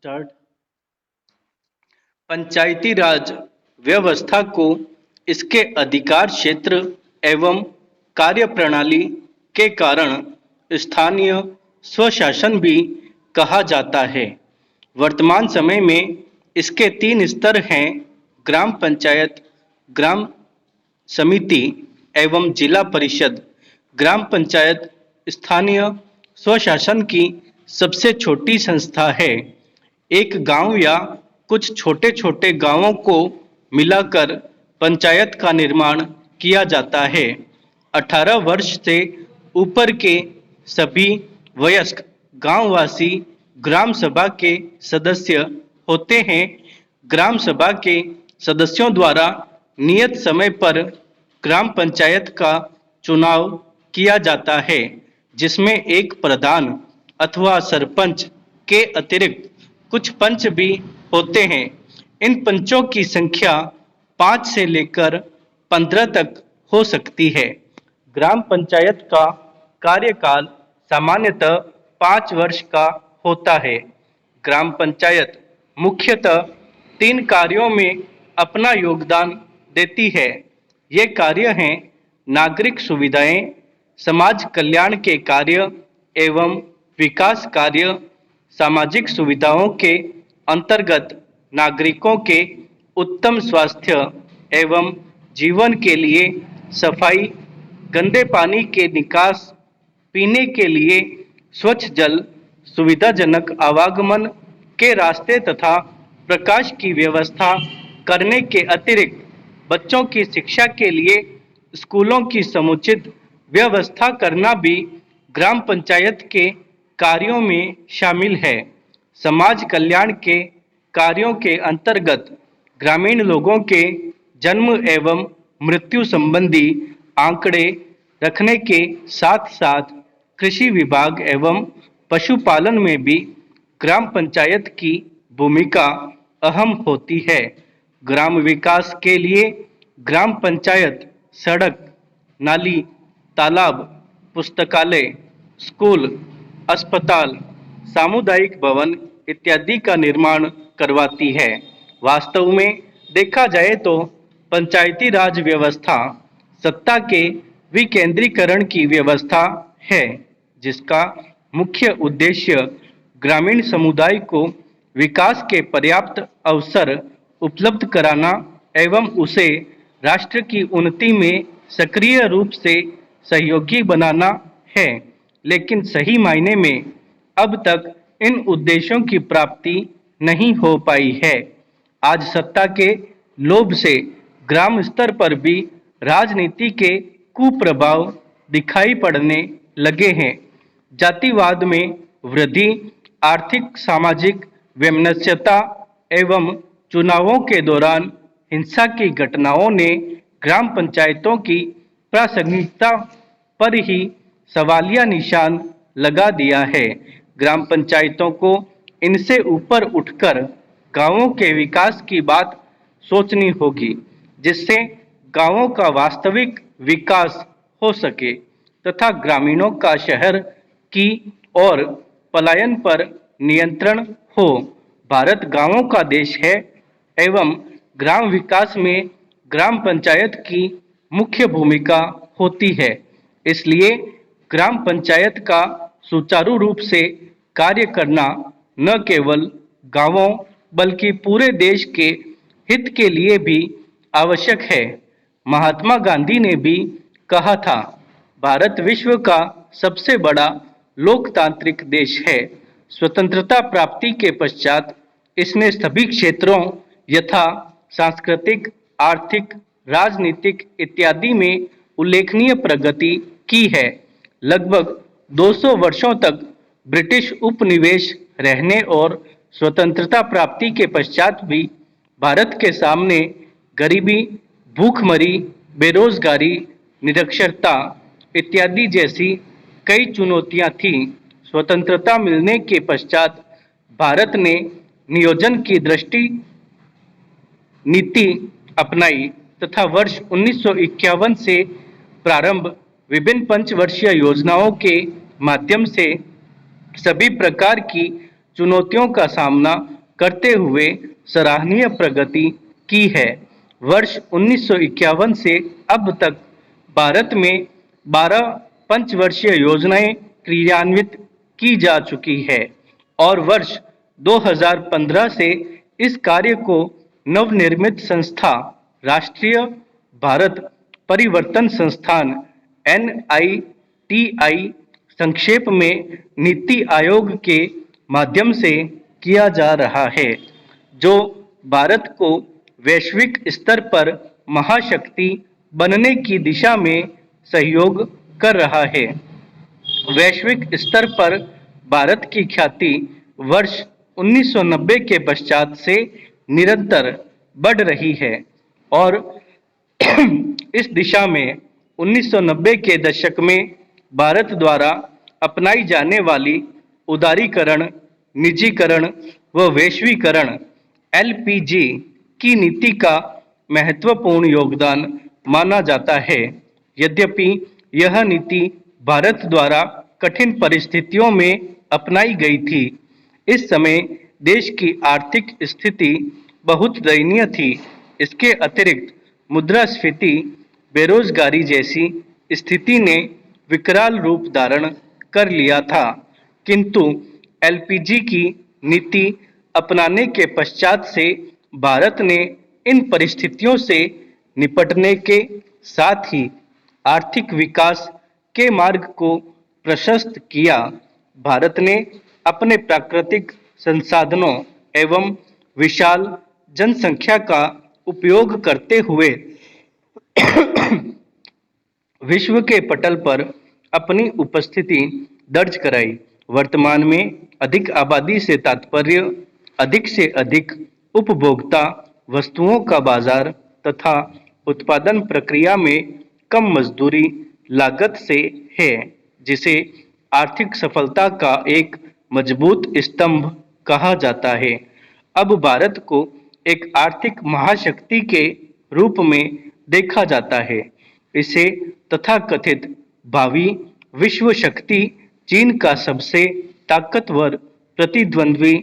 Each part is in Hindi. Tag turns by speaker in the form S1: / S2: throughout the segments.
S1: स्टार्ट। पंचायती राज व्यवस्था को इसके अधिकार क्षेत्र एवं कार्यप्रणाली के कारण स्थानीय स्वशासन भी कहा जाता है। वर्तमान समय में इसके 3 स्तर हैं: ग्राम पंचायत, ग्राम समिति एवं जिला परिषद। ग्राम पंचायत स्थानीय स्वशासन की सबसे छोटी संस्था है। एक गांव या कुछ छोटे छोटे गांवों को मिलाकर पंचायत का निर्माण किया जाता है। 18 वर्ष से ऊपर के सभी वयस्क गांववासी ग्राम सभा के सदस्य होते हैं। ग्राम सभा के सदस्यों द्वारा नियत समय पर ग्राम पंचायत का चुनाव किया जाता है, जिसमें एक प्रधान अथवा सरपंच के अतिरिक्त कुछ पंच भी होते हैं। इन पंचों की संख्या 5 से लेकर 15 तक हो सकती है। ग्राम पंचायत का कार्यकाल सामान्यतः 5 वर्ष का होता है। ग्राम पंचायत मुख्यतः 3 कार्यों में अपना योगदान देती है। ये कार्य हैं: नागरिक सुविधाएं, समाज कल्याण के कार्य एवं विकास कार्य। सामाजिक सुविधाओं के अंतर्गत नागरिकों के उत्तम स्वास्थ्य एवं जीवन के लिए सफाई, गंदे पानी के निकास, पीने के लिए स्वच्छ जल, सुविधाजनक आवागमन के रास्ते तथा प्रकाश की व्यवस्था करने के अतिरिक्त बच्चों की शिक्षा के लिए स्कूलों की समुचित व्यवस्था करना भी ग्राम पंचायत के कार्यों में शामिल है। समाज कल्याण के कार्यों के अंतर्गत ग्रामीण लोगों के जन्म एवं मृत्यु संबंधी आंकड़े रखने के साथ साथ कृषि विभाग एवं पशुपालन में भी ग्राम पंचायत की भूमिका अहम होती है। ग्राम विकास के लिए ग्राम पंचायत सड़क, नाली, तालाब, पुस्तकालय, स्कूल, अस्पताल, सामुदायिक भवन इत्यादि का निर्माण करवाती है। वास्तव में देखा जाए तो पंचायती राज व्यवस्था सत्ता के विकेंद्रीकरण की व्यवस्था है, जिसका मुख्य उद्देश्य ग्रामीण समुदाय को विकास के पर्याप्त अवसर उपलब्ध कराना एवं उसे राष्ट्र की उन्नति में सक्रिय रूप से सहयोगी बनाना है। लेकिन सही मायने में अब तक इन उद्देश्यों की प्राप्ति नहीं हो पाई है। आज सत्ता के लोभ से ग्राम स्तर पर भी राजनीति के कुप्रभाव दिखाई पड़ने लगे हैं। जातिवाद में वृद्धि, आर्थिक सामाजिक वैमनस्यता एवं चुनावों के दौरान हिंसा की घटनाओं ने ग्राम पंचायतों की प्रासंगिकता पर ही सवालिया निशान लगा दिया है। ग्राम पंचायतों को इनसे ऊपर उठकर गांवों के विकास की बात सोचनी होगी, जिससे गांवों का वास्तविक विकास हो सके तथा ग्रामीणों का शहर की ओर पलायन पर नियंत्रण हो। भारत गांवों का देश है एवं ग्राम विकास में ग्राम पंचायत की मुख्य भूमिका होती है। इसलिए ग्राम पंचायत का सुचारू रूप से कार्य करना न केवल गांवों बल्कि पूरे देश के हित के लिए भी आवश्यक है। महात्मा गांधी ने भी कहा था, भारत विश्व का सबसे बड़ा लोकतांत्रिक देश है। स्वतंत्रता प्राप्ति के पश्चात इसने सभी क्षेत्रों यथा सांस्कृतिक, आर्थिक, राजनीतिक इत्यादि में उल्लेखनीय प्रगति की है। लगभग 200 वर्षों तक ब्रिटिश उपनिवेश रहने और स्वतंत्रता प्राप्ति के पश्चात भी भारत के सामने गरीबी, भूखमरी, बेरोजगारी, निरक्षरता इत्यादि जैसी कई चुनौतियां थीं। स्वतंत्रता मिलने के पश्चात भारत ने नियोजन की दृष्टि नीति अपनाई तथा वर्ष 1951 से प्रारंभ विभिन्न पंचवर्षीय योजनाओं के माध्यम से सभी प्रकार की चुनौतियों का सामना करते हुए सराहनीय प्रगति की है। वर्ष 1951 से अब तक भारत में 12 पंचवर्षीय योजनाएं क्रियान्वित की जा चुकी है और वर्ष 2015 से इस कार्य को नवनिर्मित संस्था राष्ट्रीय भारत परिवर्तन संस्थान NITI संक्षेप में नीति आयोग के माध्यम से किया जा रहा है, जो भारत को वैश्विक स्तर पर महाशक्ति बनने की दिशा में सहयोग कर रहा है। वैश्विक स्तर पर भारत की ख्याति वर्ष 1990 के पश्चात से निरंतर बढ़ रही है और इस दिशा में 1990 के दशक में भारत द्वारा अपनाई जाने वाली उदारीकरण, निजीकरण व वैश्वीकरण LPG की नीति का महत्वपूर्ण योगदान माना जाता है। यद्यपि यह नीति भारत द्वारा कठिन परिस्थितियों में अपनाई गई थी। इस समय देश की आर्थिक स्थिति बहुत दयनीय थी। इसके अतिरिक्त मुद्रास्फीति, बेरोजगारी जैसी स्थिति ने विकराल रूप धारण कर लिया था, किंतु LPG की नीति अपनाने के पश्चात से भारत ने इन परिस्थितियों से निपटने के साथ ही आर्थिक विकास के मार्ग को प्रशस्त किया। भारत ने अपने प्राकृतिक संसाधनों एवं विशाल जनसंख्या का उपयोग करते हुए विश्व के पटल पर अपनी उपस्थिति दर्ज कराई। वर्तमान में अधिक आबादी से तात्पर्य अधिक से अधिक उपभोक्ता, वस्तुओं का बाजार तथा उत्पादन प्रक्रिया में कम मजदूरी लागत से है, जिसे आर्थिक सफलता का एक मजबूत स्तंभ कहा जाता है। अब भारत को एक आर्थिक महाशक्ति के रूप में देखा जाता है। इसे तथाकथित भावी विश्व शक्ति चीन का सबसे ताकतवर प्रतिद्वंद्वी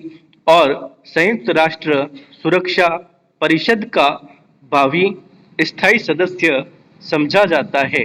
S1: और संयुक्त राष्ट्र सुरक्षा परिषद का भावी स्थायी सदस्य समझा जाता है।